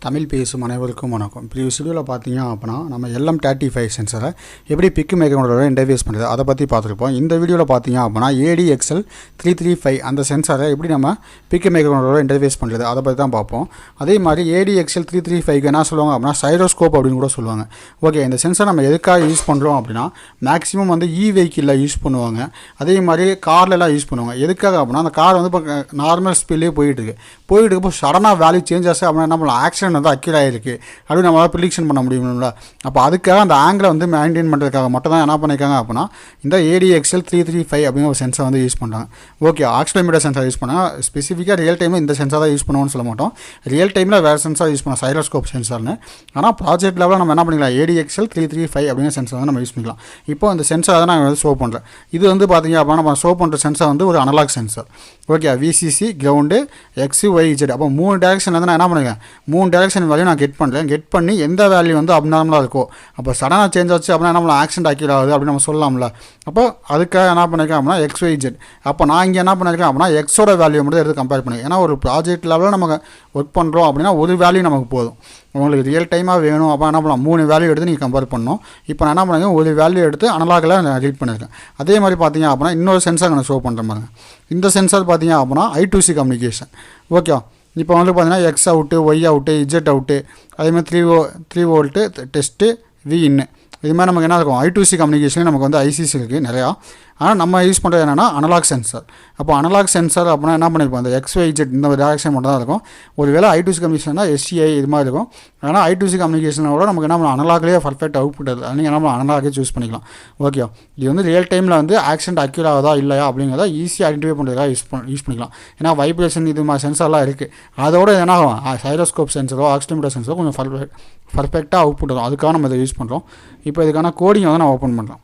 தமிழ் பேசும் அனைவருக்கும் வணக்கம். ப்ரீவியஸ் வீடியோவில் பார்த்தீங்க அப்படின்னா நம்ம LM35 சென்சரை எப்படி பிக் மைக்ரோகண்ட்ரோலரை இன்டர்ஃபேஸ் பண்ணுறது அதை பற்றி பார்த்துருப்போம். இந்த வீடியோவில் பார்த்தீங்க அப்படின்னா ADXL335 அந்த சென்சாரை எப்படி நம்ம பிக் மைக்ரோகண்ட்ரோலரை இன்டர்ஃபேஸ் பண்ணுறது அதை பற்றி தான் பார்ப்போம். அதே மாதிரி ADXL335 என்ன சொல்லுவாங்க அப்படின்னா சைரோஸ்கோப் அப்படின்னு கூட சொல்லுவாங்க. ஓகே, இந்த சென்சார் நம்ம எதுக்காக யூஸ் பண்ணுறோம் அப்படின்னா மேக்ஸிமம் வந்து வெஹிக்கிளில் யூஸ் பண்ணுவாங்க. அதே மாதிரி கார்லலாம் யூஸ் பண்ணுவாங்க. எதுக்காக அப்படின்னா அந்த கார் வந்து இப்போ நார்மல் ஸ்பீட்லேயே போயிட்டு இருக்கப்போ சடனாக வேல்யூ சேஞ்ச் ஆச்சு அப்படின்னா என்ன பண்ணலாம், ஆக்சிடென்ட் வந்து அக்யூர் ஆகிருக்கு அப்படின்னு நம்மளால் ப்ரிடிக்ஷன் பண்ண முடியும்ல. அப்போ அதுக்காக அந்த ஆங்கிளை வந்து மெயின்டைன் பண்ணுறதுக்காக மட்டும் தான் என்ன பண்ணியிருக்காங்க அப்படின்னா இந்த ADXL335 அப்படிங்கிற ஒரு சென்சார் வந்து யூஸ் பண்ணுறாங்க. ஓகே, ஆக்சிலோமீட்டர் சென்சார் யூஸ் பண்ணால் ஸ்பெசிஃபிக்காக ரியல் டைமில் இந்த சென்சார் தான் யூஸ் பண்ணுவோம்னு சொல்ல மாட்டோம். ரியல் டைமில் வேறு சென்சார் யூஸ் பண்ணோம், சைரோஸ்கோப் சென்சார்னு. ஆனால் ப்ராஜெக்ட் லெவலில் நம்ம என்ன பண்ணிக்கலாம், ADXL335 அப்படிங்கிற சென்சார் வந்து நம்ம யூஸ் பண்ணிக்கலாம். இப்போ அந்த சென்சார் தான் நான் வந்து ஷோ பண்ணுறேன். இது வந்து பார்த்தீங்க அப்படின்னா நம்ம ஷோ பண்ணுற சென்சார் வந்து ஒரு analog sensor. Okay, VCC ground XYZ. அப்போ 3 டேரக்ஷன் வந்து நான் என்ன பண்ணுறேன், 3 டேரக்ஷன் வேல்யூ நான் கெட் பண்ணுறேன். கெட் பண்ணி எந்த வேல்யூ வந்து அப்நார்மலாக இருக்கோ, அப்போ சடனாக சேஞ்ச் ஆச்சு அப்படின்னா நம்மளை ஆக்சிடென்ட் அக்யூர் ஆகுது அப்படின்னு நம்ம சொல்லலாம்ல. அப்போ அதுக்காக என்ன பண்ணியிருக்கேன் அப்படின்னா XYZ. அப்போ நான் இங்கே என்ன பண்ணியிருக்கேன் அப்படின்னா எக்ஸோட வேல்யூ மட்டும் எடுத்து கம்பேர் பண்ணி, ஏன்னா ஒரு ப்ராஜெக்ட் லெவலில் நம்ம ஒர்க் பண்ணுறோம் அப்படின்னா ஒரு வேல்யூ நமக்கு போதும். உங்களுக்கு ரியல் டைமாக வேணும் அப்போ என்ன பண்ணலாம், 3 வேல்யூ எடுத்து நீங்கள் கம்பேர் பண்ணணும். இப்போ நான் என்ன பண்ணுறேன், ஒரு வேல்யூ எடுத்து அனலாகில் நான் ரீட் பண்ணியிருக்கேன். அதே மாதிரி பார்த்தீங்க அப்படின்னா இன்னொரு சென்சார் நான் ஷோ பண்ணுற மாதிரி. இந்த சென்சார் பார்த்தீங்க அப்படின்னா I2C கம்யூனிகேஷன். ஓகே, இப்போ வந்து பார்த்தீங்கன்னா X out, Y out, Z out, அதேமாதிரி 3 வோல்ட்டு டெஸ்ட்டு, V இன்னு, இது மாதிரி நமக்கு என்ன இருக்கும், I2C கம்யூனிகேஷன் நமக்கு வந்து ICC இருக்குது நிறையா. ஆனால் நம்ம யூஸ் பண்ணுறது என்னென்னா அனலாக் சென்சார். அப்போ அனலாக் சென்சார் அப்படின்னா என்ன பண்ணியிருப்போம், அந்த XYZ இந்த ஒரு டேரக்ஷன் மட்டும் தான் இருக்கும். ஒரு வேளை I2C கம்யூனிகேஷன்னா SCI இது மாதிரி இருக்கும். ஆனால் I2C கம்யூனிகேஷனோட நமக்கு என்ன பண்ணலாம், அனலாக்லேயே பர்ஃபெக்ட் அவுட்புட் அது, நீங்கள் என்ன பண்ணலாம், அனலாகே சூஸ் பண்ணிக்கலாம். ஓகே, இது வந்து ரியல் டைமில் வந்து ஆக்சிடென்ட் அக்யூர் ஆகுதா இல்லையா அப்படிங்கிறத ஈஸியாக ஐடென்டிஃபை பண்ணுறதுக்காக யூஸ் பண்ணிக்கலாம். ஏன்னா வைப்ரேஷன் இது மாதிரி சென்சார்லாம் இருக்குது. அதோட என்ன ஆகும், சைரோஸ்கோப் சென்சரோ ஆக்சிலோமீட்டர் சென்சரோ கொஞ்சம் பர்ஃபெக்டாக அவுட்புட் வரும். அதுக்காக நம்ம இதை யூஸ் பண்ணுறோம். இப்போ இதுக்கான கோடிங் வந்து நான் ஓப்பன் பண்ணுறோம்.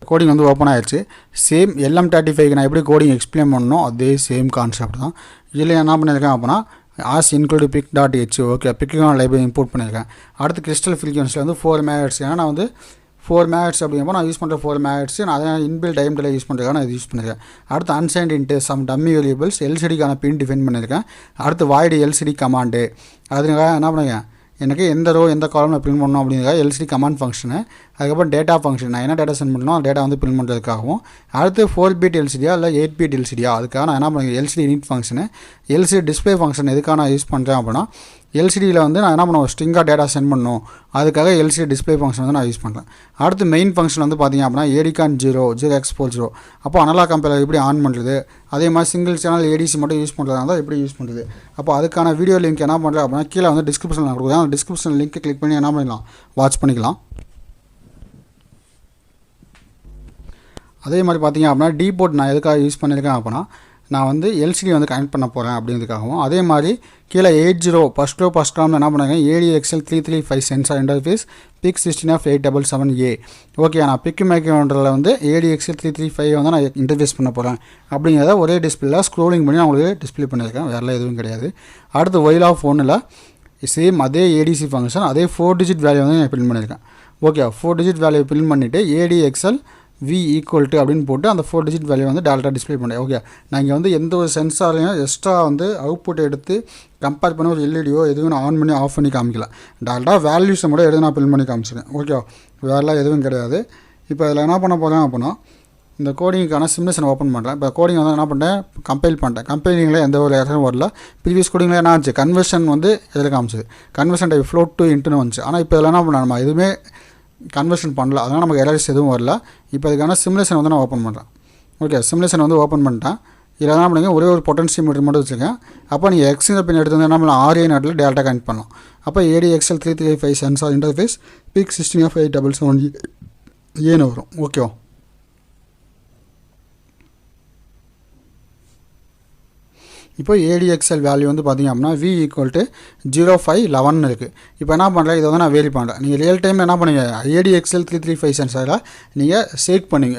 கோடிங் வந்து ஓப்பன் ஆகிடுச்சு. சேம் LM35 நான் எப்படி கோடிங் எக்ஸ்பிளைன் பண்ணணும் அதே சேம் கான்செப்ட் தான். இதில் என்ன பண்ணியிருக்கேன் அப்படின்னா ஆஸ் இன்க்ளூடு pic.h. ஓகே, பிக்கான லைப்ரரி இம்போர்ட் பண்ணியிருக்கேன். அடுத்து கிறிஸ்டல் ஃப்ரீக்வன்சியில் வந்து 4 MHz. ஏன்னா நான் வந்து 4 MHz அப்படிங்கிறப்போ நான் யூஸ் பண்ணுற 4 MHz நான் அதை இன்பில்ட் டைம் டிலே யூஸ் பண்ணுறதுக்காக நான் இது யூஸ் பண்ணியிருக்கேன். அடுத்து unsigned int some dummy variables LCDக்கான பின் டிஃபைன் பண்ணியிருக்கேன். அடுத்து வாய்டு LCD கமாண்டு, அதுக்காக என்ன பண்ணுங்க, எனக்கு எந்த ரோ எந்த காலமில் பிரிண்ட் பண்ணணும் அப்படிங்கிறதுக்காக LCD கமாண்ட் ஃபங்க்ஷனு. அதுக்கப்புறம் டேட்டா ஃபங்க்ஷன், நான் என்ன டேட்டா சென்ட் பண்ணணும் அந்த டேட்டா வந்து பிரிண்ட் பண்ணுறதுக்காகவும். அடுத்து 4 பிட் LCDயா இல்லை 8 பிட் LCDயா, அதுக்காக நான் என்ன பண்ணுறேன் LCD init function. LCD display function எதுக்காக நான் யூஸ் பண்ணுறேன் அப்படின்னா LCDயில் வந்து நான் என்ன பண்ணுவேன், ஸ்ட்ரிங்காக டேட்டா சென்ட் பண்ணணும், அதுக்காக LCD டிஸ்பிளே ஃபங்க்ஷன் வந்து நான் யூஸ் பண்ணுறேன். அடுத்து மெயின் ஃபங்க்ஷன் வந்து பார்த்திங்க அப்படின்னா ADCON 0x40. அப்போ அனலாக் கம்பேரர் எப்படி ஆன் பண்ணுறது, அதே மாதிரி சிங்கிள் சேனல் ADC மட்டும் யூஸ் பண்ணுறதா இருந்தால் எப்படி யூஸ் பண்ணுறது. அப்போ அதுக்கான வீடியோ லிங்க் என்ன பண்ணுறேன் அப்படின்னா கீழே வந்து டிஸ்கிரிப்ஷனில் கொடுக்குறேன். அந்த டிஸ்கிரிப்ஷன் லிங்க்கை கிளிக் பண்ணி என்ன பண்ணிடலாம், வாட்ச் பண்ணிக்கலாம். அதே மாதிரி பார்த்திங்க அப்படின்னா டீபோர்ட் நான் எதுக்காக யூஸ் பண்ணியிருக்கேன் அப்படின்னா நான் வந்து LCD வந்து கனெக்ட் பண்ண போகிறேன் அப்படிங்கிறதுக்காகவும். அதே மாதிரி கீழே 80 ஃபஸ்ட் காமில் என்ன பண்ணுறேன், ADXL335 sensor interface PIC16F877A. Okay, நான் பிக் மைக்ரோகண்ட்ரோலரில் வந்து ADXL335 வந்து நான் இன்டர்ஃபேஸ் பண்ண போகிறேன் அப்படிங்கிறத ஒரே டிஸ்பிளேல ஸ்க்ரோலிங் பண்ணி நான் உங்களுக்கு டிஸ்பிளே பண்ணியிருக்கேன், வேறு எதுவும் கிடையாது. அடுத்து ஒயில் ஆஃப் ஒன்னில் சேம் அதே ADC ஃபங்க்ஷன், அதே 4 டிஜிட் வேல்யூ வந்து நான் பிரிண்ட் பண்ணியிருக்கேன். ஓகே, 4 டிஜிட் வேல்யூ பிரிண்ட் பண்ணிவிட்டு ADXL V ஈக்குவல் டு அப்படின்னு போட்டு அந்த 4 டிஜிட் வேல்யூ வந்து டேரெக்டாக டிஸ்பிளே பண்ணேன். ஓகே, நான் இங்கே வந்து எந்த ஒரு சென்சாரையும் எக்ஸ்ட்ரா வந்து அவுட்புட் எடுத்து கம்பேர் பண்ணி ஒரு LEDயோ எதுவும் நான் ஆன் பண்ணி ஆஃப் பண்ணி காமிக்கல. டேரெக்டாக வேல்யூஸை மட்டும் எடுத்து நான் பிரிண்ட் பண்ணி காமிச்சிருக்கேன். ஓகே, வேறெல்லாம் எதுவும் கிடையாது. இப்போ அதில் என்ன பண்ண போகிறேன் அப்படின்னா இந்த கோடிங்கான சிமுலேஷன் ஓப்பன் பண்ணுறேன். இப்போ கோடிங் வந்து என்ன பண்ணுறேன், கம்பைல் பண்ணிட்டேன். கம்பைலிங்கில் எந்த ஒரு எரரும் வரல. ப்ரீவியஸ் கோடிங்கில் என்ன ஆச்சு, கன்வர்ஷன் வந்து இதில் காமிச்சது, கன்வர்ஷன் டைப் ஃப்ளோட் டு இன்ட்டுன்னு வந்துச்சு. ஆனால் இப்போ இதில் என்ன பண்ண நம்ம எதுவுமே கன்வர்ஷன் பண்ணல, அதனால் நமக்கு எரர்ஸ் எதுவும் வரல. இப்போ இதுக்கான சிமுலேஷன் வந்து நான் ஓப்பன் பண்ணுறேன். ஓகே, சிமுலேஷன் வந்து ஓப்பன் பண்ணிட்டேன். இதில் என்ன பண்ணுங்க, ஒரே ஒரு பொட்டன்சியோமீட்டர் மட்டும் வச்சுருக்கேன். அப்போ நீங்கள் எக்ஸின் பின் எடுத்து வந்து என்ன பண்ணலாம், RA நாட்டில் டேரெக்டாக கனெக்ட் பண்ணலாம். அப்போ ADXL335 சென்சார் இன்டர்ஃபேஸ் PIC16F877A வரும். ஓகேவா, இப்போ ADXL வேல்யூ வந்து பார்த்திங்க அப்படின்னா V ஈக்குவல் டு 0511 இருக்குது. இப்போ என்ன பண்ணுறேன், இதை வந்து நான் வேரி பண்ணுறேன். நீங்கள் ரியல் டைமில் என்ன பண்ணுங்க, ADXL335 சென்சாரில் நீங்கள் ஷேக் பண்ணிங்க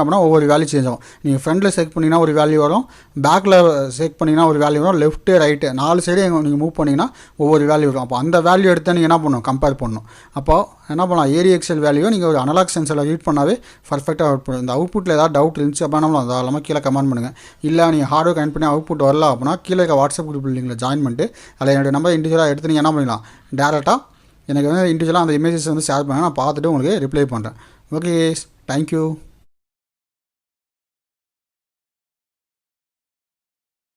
அப்படின்னா ஒவ்வொரு வேல்யூ சேஞ்ச் ஆகும். நீங்கள் ஃப்ரண்டில் ஷேக் பண்ணிங்கன்னா ஒரு வேல்யூ வரும், பேக்கில் ஷேக் பண்ணிங்கன்னா ஒரு வேல்யூ வரும், லெஃப்ட்டு ரைட்டு 4 சைடு நீங்கள் மூவ் பண்ணிங்கன்னா ஒவ்வொரு வேல்யூ வரும். அப்போ அந்த வேல்யூ எடுத்து நீங்கள் என்ன பண்ணணும், கம்பேர் பண்ணணும். அப்போ என்ன பண்ணலாம், ADXL வேல்யூ நீங்கள் ஒரு அனலாக் சென்சரில் ரீட் பண்ணாவே பர்ஃபெக்டாக அவுட்புட். இந்த அவுட்புட்டில் ஏதாவது டவுட் இருந்துச்சு அப்படின்னா தாராளமாக கீழே கமெண்ட் பண்ணுங்கள். இல்லை நீங்கள் ஹார்ட்வேர் கனெக்ட் பண்ணி அவுட்புட் வரல தேவையில்ல அப்படின்னா கீழே இருக்க வாட்ஸ்அப் குரூப் லிங்கில் ஜாயின் பண்ணிட்டு அதில் என்னோடய நம்பர் இண்டிவிஜுவலாக எடுத்து நீங்கள் என்ன பண்ணிடலாம், டேரெக்டாக எனக்கு வந்து இண்டிவிஜுவலாக அந்த இமேஜஸ் வந்து ஷேர் பண்ண நான் பார்த்துட்டு உங்களுக்கு ரிப்ளை பண்ணுறேன். Okay, thank you.